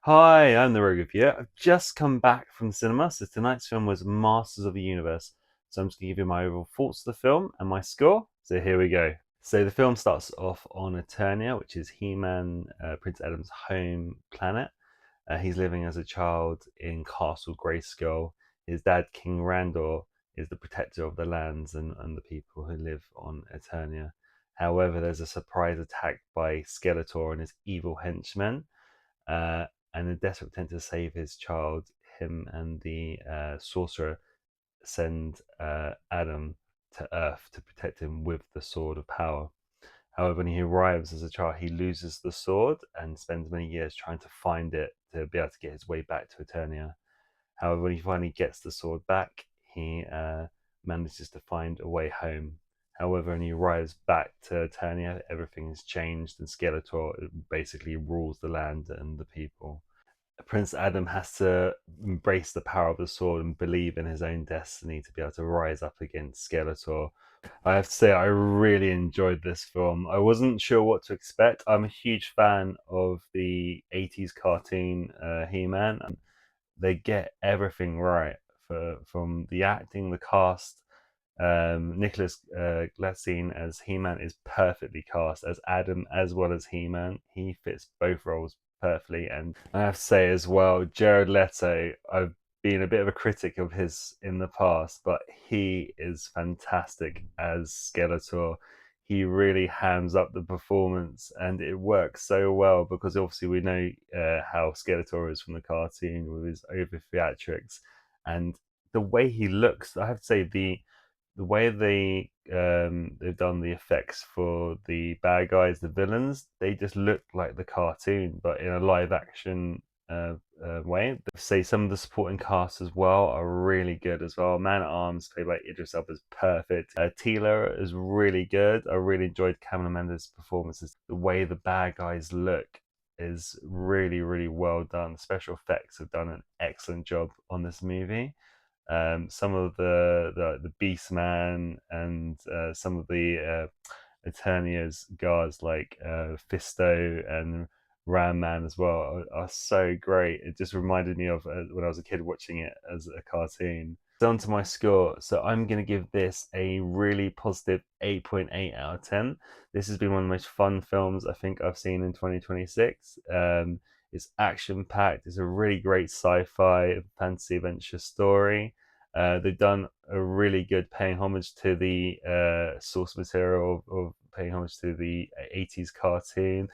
Hi, I'm the Rogue of here. I've just come back from the cinema, so tonight's film was Masters of the Universe. So I'm just going to give you my overall thoughts of the film and my score. So here we go. So the film starts off on Eternia, which is He-Man, Prince Adam's home planet. He's living as a child in Castle Grayskull. His dad, King Randor, is the protector of the lands and the people who live on Eternia. However, there's a surprise attack by Skeletor and his evil henchmen. Uh, and in a desperate attempt to save his child, him and the sorcerer send Adam to Earth to protect him with the Sword of Power. However, when he arrives as a child, he loses the sword and spends many years trying to find it to be able to get his way back to Eternia. However, when he finally gets the sword back, he manages to find a way home. However, when he arrives back to Eternia, everything has changed, and Skeletor basically rules the land and the people. Prince Adam has to embrace the power of the sword and believe in his own destiny to be able to rise up against Skeletor. I have to say, I really enjoyed this film. I wasn't sure what to expect. I'm a huge fan of the 80s cartoon He-Man. They get everything right from the acting, the cast. Nicholas Galitzine as He-Man is perfectly cast as Adam as well as He-Man. He fits both roles perfectly, and I have to say as well, Jared Leto. I've been a bit of a critic of his in the past, but he is fantastic as Skeletor. He really hams up the performance, and it works so well because obviously we know how Skeletor is from the cartoon with his over theatrics, and the way he looks. I have to say the way they've done the effects for the bad guys, the villains, they just look like the cartoon, but in a live action way. Say some of the supporting cast as well are really good as well. Man at Arms, played by Idris Elba, is perfect. Tila is really good. I really enjoyed Cameron Mendes' performances. The way the bad guys look is really, really well done. The special effects have done an excellent job on this movie. Some of the Beastman and some of the Eternia's guards like Fisto and Ram Man as well are so great. It just reminded me of when I was a kid watching it as a cartoon. On to my score. So I'm going to give this a really positive 8.8 out of 10. This has been one of the most fun films I think I've seen in 2026. It's action packed. It's a really great sci-fi fantasy adventure story. They've done a really good paying homage to the source material of paying homage to the 80s cartoon.